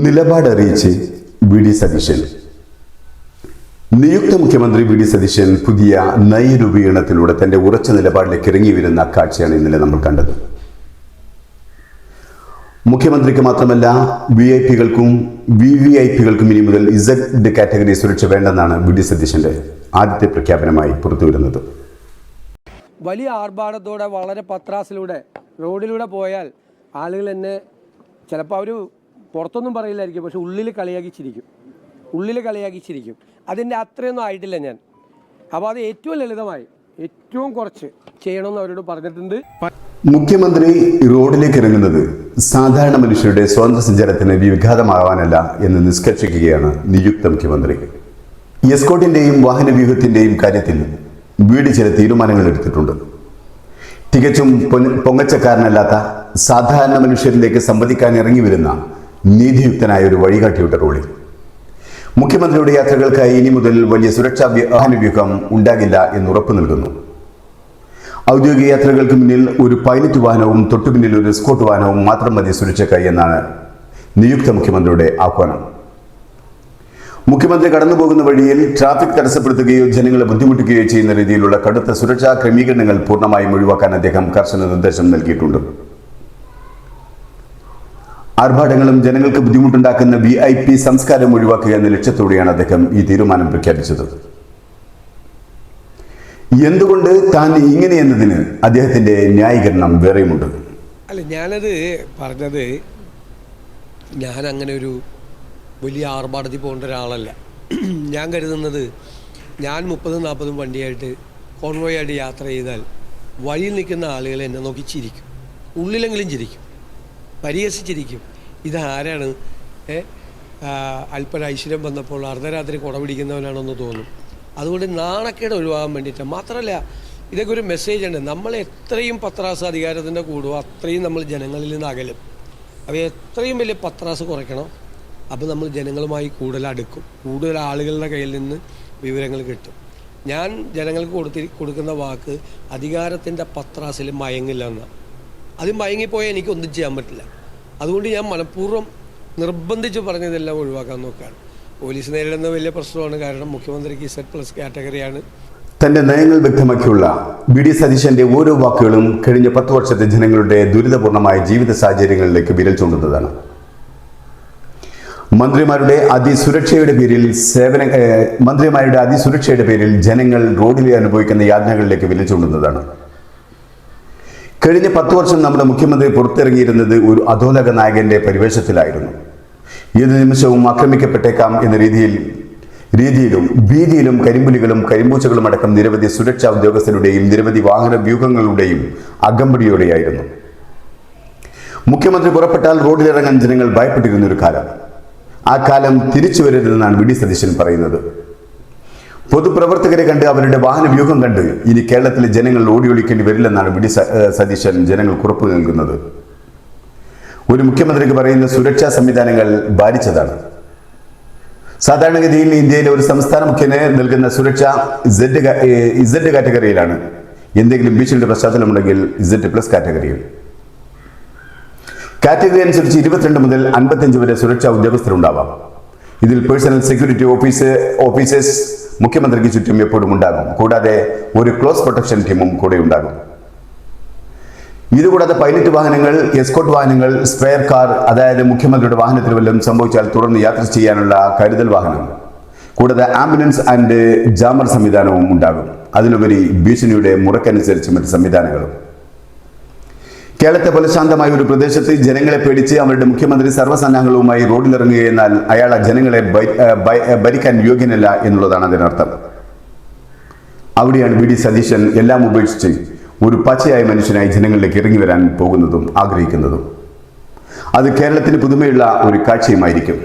നിലപാടറിയിച്ച് V D Satheesan. നിയുക്ത മുഖ്യമന്ത്രി V D Satheesan പുതിയ നയരൂപീകരണത്തിലൂടെ തന്റെ ഉറച്ച നിലപാടിലേക്ക് ഇറങ്ങി വരുന്ന കാഴ്ചയാണ് ഇന്നലെ നമ്മൾ കണ്ടത്. മുഖ്യമന്ത്രിക്ക് മാത്രമല്ല VIP-കൾക്കും VVIP-കൾക്കും ഇനി മുതൽ Z കാറ്റഗറി സുരക്ഷ വേണ്ടെന്നാണ് വി ഡി സതീശന്റെ ആദ്യത്തെ പ്രഖ്യാപനമായി പുറത്തുവരുന്നത്. വലിയ ആർഭാടത്തോടെ വളരെ പത്രാസിലൂടെ റോഡിലൂടെ പോയാൽ ആളുകൾ എന്നെ ചിലപ്പോൾ അവർ പുറത്തൊന്നും പറയില്ലായിരിക്കും, പക്ഷെ ഉള്ളിൽ കളിയാക്കിച്ചിരിക്കും. അതിൻ്റെ അത്രയൊന്നും ആയിട്ടില്ല ഞാൻ. അപ്പോൾ അത് ഏറ്റവും ലളിതമായി ഏറ്റവും കുറച്ച് ചെയ്യണമെന്ന് അവരോട് പറഞ്ഞിട്ടുണ്ട്. മുഖ്യമന്ത്രി റോഡിലേക്ക് ഇറങ്ങുന്നത് സാധാരണ മനുഷ്യരുടെ സ്വാതന്ത്ര്യ സഞ്ചാരത്തിന് വിഘാതമാവാനല്ല എന്ന് നിഷ്കർഷിക്കുകയാണ് നിയുക്ത മുഖ്യമന്ത്രി. എസ്കോർട്ടിന്റെയും വാഹന വ്യൂഹത്തിന്റെയും കാര്യത്തിൽ വീട് ചില തീരുമാനങ്ങൾ എടുത്തിട്ടുണ്ട്. തികച്ചും പൊങ്ങച്ചക്കാരനല്ലാത്ത സാധാരണ മനുഷ്യരിലേക്ക് സംവദിക്കാൻ ഇറങ്ങി വരുന്ന നീതിയുക്തനായ ഒരു വഴികാട്ടിയുടെ റോളിൽ മുഖ്യമന്ത്രിയുടെ യാത്രകൾക്കായി ഇനി മുതൽ വലിയ സുരക്ഷാ വാഹന വ്യൂഹം ഉണ്ടാകില്ല എന്ന് ഉറപ്പു നൽകുന്നു. ഔദ്യോഗിക യാത്രകൾക്ക് മുന്നിൽ ഒരു പൈലറ്റ് വാഹനവും തൊട്ടുപിന്നിൽ ഒരു എസ്കോർട്ട് വാഹനവും മാത്രം മതി സുരക്ഷയ്ക്കായി എന്നാണ് നിയുക്ത മുഖ്യമന്ത്രിയുടെ ആഹ്വാനം. മുഖ്യമന്ത്രി കടന്നുപോകുന്ന വഴിയിൽ ട്രാഫിക് തടസ്സപ്പെടുത്തുകയോ ജനങ്ങളെ ബുദ്ധിമുട്ടിക്കുകയോ ചെയ്യുന്ന രീതിയിലുള്ള കടുത്ത സുരക്ഷാ ക്രമീകരണങ്ങൾ പൂർണ്ണമായും ഒഴിവാക്കാൻ അദ്ദേഹം കർശന നിർദ്ദേശം നൽകിയിട്ടുണ്ട്. ആർഭാടങ്ങളും ജനങ്ങൾക്ക് ബുദ്ധിമുട്ടുണ്ടാക്കുന്ന VIP സംസ്കാരം ഒഴിവാക്കുക എന്ന ലക്ഷ്യത്തോടെയാണ് അദ്ദേഹം ഈ തീരുമാനം പ്രഖ്യാപിച്ചത്. എന്തുകൊണ്ട് താൻ ഇങ്ങനെ എന്നതിന് അദ്ദേഹത്തിന്റെ ന്യായീകരണം വേറെയുമുണ്ട്. അല്ല, ഞാനത് പറഞ്ഞത് ഞാൻ അങ്ങനെ ഒരു വലിയ ആർഭാടത്തിൽ പോകേണ്ട ഒരാളല്ല. ഞാൻ കരുതുന്നത് ഞാൻ 30-40 വണ്ടിയായിട്ട് കോൺവോയായിട്ട് യാത്ര ചെയ്താൽ വഴിയിൽ നിൽക്കുന്ന ആളുകൾ എന്നെ നോക്കി ചിരിക്കും, ഉള്ളിലെങ്കിലും ചിരിക്കും, പരിഹസിച്ചിരിക്കും. ഇതാരാണ് അല്പം ഐശ്വര്യം വന്നപ്പോൾ അർദ്ധരാത്രി കുട പിടിക്കുന്നവനാണെന്ന് തോന്നും. അതുകൊണ്ട് നാണക്കേട് ഒഴിവാകാൻ വേണ്ടിയിട്ട് മാത്രമല്ല, ഇതൊക്കെ ഒരു മെസ്സേജ് ഉണ്ട്. നമ്മൾ എത്രയും പത്രാസ് അധികാരത്തിൻ്റെ കൂടുമോ അത്രയും നമ്മൾ ജനങ്ങളിൽ നിന്ന് അകലും. അപ്പോൾ എത്രയും വലിയ പത്രാസ് കുറയ്ക്കണം. അപ്പോൾ നമ്മൾ ജനങ്ങളുമായി കൂടുതൽ അടുക്കും, കൂടുതൽ ആളുകളുടെ കയ്യിൽ നിന്ന് വിവരങ്ങൾ കിട്ടും. ഞാൻ ജനങ്ങൾക്ക് കൊടുക്കുന്ന വാക്ക് അധികാരത്തിൻ്റെ പത്രാസിൽ മയങ്ങില്ല എന്നാണ്. അത് മയങ്ങിപ്പോയാൽ എനിക്കൊന്നും ചെയ്യാൻ പറ്റില്ല. അതുകൊണ്ട് ഞാൻ മനഃപൂർവ്വം നിർബന്ധിച്ച് പറഞ്ഞതെല്ലാം ഒഴിവാക്കാൻ നോക്കുകയാണ്. പോലീസ് നേരിടുന്ന വലിയ പ്രശ്നമാണ്. കാരണം മുഖ്യമന്ത്രിക്ക് Z+ കാറ്റഗറിയാണ്. തന്റെ നയങ്ങൾ വ്യക്തമാക്കിയുള്ള വി ഡി സതീശന്റെ ഓരോ വാക്കുകളും കഴിഞ്ഞ 10 വർഷത്തെ ജനങ്ങളുടെ ദുരിതപൂർണമായ ജീവിത സാഹചര്യങ്ങളിലേക്ക് വിരൽ ചൂണ്ടുന്നതാണ്. മന്ത്രിമാരുടെ അതിസുരക്ഷയുടെ പേരിൽ ജനങ്ങൾ റോഡിൽ അനുഭവിക്കുന്ന യാതനകളിലേക്ക് വിരൽ ചൂണ്ടുന്നതാണ്. കഴിഞ്ഞ 10 വർഷം നമ്മുടെ മുഖ്യമന്ത്രി പുറത്തിറങ്ങിയിരുന്നത് ഒരു അധോലോക നായകന്റെ പരിവേഷത്തിലായിരുന്നു. ഏത് നിമിഷവും ആക്രമിക്കപ്പെട്ടേക്കാം എന്ന രീതിയിലും ഭീതിയിലും കരിമ്പുലികളും കരിമ്പൂച്ചകളും അടക്കം നിരവധി സുരക്ഷാ ഉദ്യോഗസ്ഥരുടെയും നിരവധി വാഹന വ്യൂഹങ്ങളുടെയും അകമ്പടിയോടെയായിരുന്നു. മുഖ്യമന്ത്രി പുറപ്പെട്ടാൽ റോഡിലിറങ്ങാൻ ജനങ്ങൾ ഭയപ്പെട്ടിരുന്ന ഒരു കാലം. ആ കാലം തിരിച്ചു വരരുതെന്നാണ് വി ഡി സതീശൻ പറയുന്നത്. പൊതുപ്രവർത്തകരെ കണ്ട് അവരുടെ വാഹന വ്യൂഹം കണ്ട് ഇനി കേരളത്തിലെ ജനങ്ങൾ ഓടിയൊളിക്കേണ്ടി വരില്ലെന്നാണ് വി ഡി സതീശൻ ജനങ്ങൾക്ക് ഉറപ്പു നൽകുന്നത്. ഒരു മുഖ്യമന്ത്രിക്ക് പറയുന്ന സുരക്ഷാ സംവിധാനങ്ങൾ ഭാരിച്ചതാണ്. സാധാരണഗതിയിൽ ഇന്ത്യയിലെ ഒരു സംസ്ഥാന മുഖ്യന് നൽകുന്ന സുരക്ഷ Z കാറ്റഗറിയിലാണ്. എന്തെങ്കിലും ഭീഷണിയുടെ പശ്ചാത്തലമുണ്ടെങ്കിൽ Z+ കാറ്റഗറിയിൽ. കാറ്റഗറി അനുസരിച്ച് 22 മുതൽ 55 വരെ സുരക്ഷാ ഉദ്യോഗസ്ഥരുണ്ടാവാം. ഇതിൽ പേഴ്സണൽ സെക്യൂരിറ്റി ഓഫീസേഴ്സ് മുഖ്യമന്ത്രിക്ക് ചുറ്റും എപ്പോഴും ഉണ്ടാകും. കൂടാതെ ഒരു ക്ലോസ് പ്രൊട്ടക്ഷൻ ടീമും കൂടെ ഉണ്ടാകും. ഇതുകൂടാതെ പൈലറ്റ് വാഹനങ്ങൾ, എസ്കോർട്ട് വാഹനങ്ങൾ, സ്പെയർ കാർ, അതായത് മുഖ്യമന്ത്രിയുടെ വാഹനത്തിൽ വല്ലതും സംഭവിച്ചാൽ തുടർന്ന് യാത്ര ചെയ്യാനുള്ള കരുതൽ വാഹനം, കൂടാതെ ആംബുലൻസ് ആൻഡ് ജാമർ സംവിധാനവും ഉണ്ടാകും. അതിലുപരി ഭീഷണിയുടെ മുറക്കനുസരിച്ച് മറ്റ് സംവിധാനങ്ങളും. കേരളത്തെ പോലെ ശാന്തമായ ഒരു പ്രദേശത്ത് ജനങ്ങളെ പേടിച്ച് അവരുടെ മുഖ്യമന്ത്രി സർവ്വസന്നാഹങ്ങളുമായി റോഡിലിറങ്ങുകയെന്നാൽ അയാൾ ജനങ്ങളെ ഭരിക്കാൻ യോഗ്യനല്ല എന്നുള്ളതാണ് അതിനർത്ഥം. അവിടെയാണ് വി ഡി സതീശൻ എല്ലാം ഉപേക്ഷിച്ച് ഒരു പച്ചയായ മനുഷ്യനായി ജനങ്ങളിലേക്ക് ഇറങ്ങി വരാൻ പോകുന്നതും ആഗ്രഹിക്കുന്നതും. അത് കേരളത്തിന് പുതുമയുള്ള ഒരു കാഴ്ചയുമായിരിക്കും.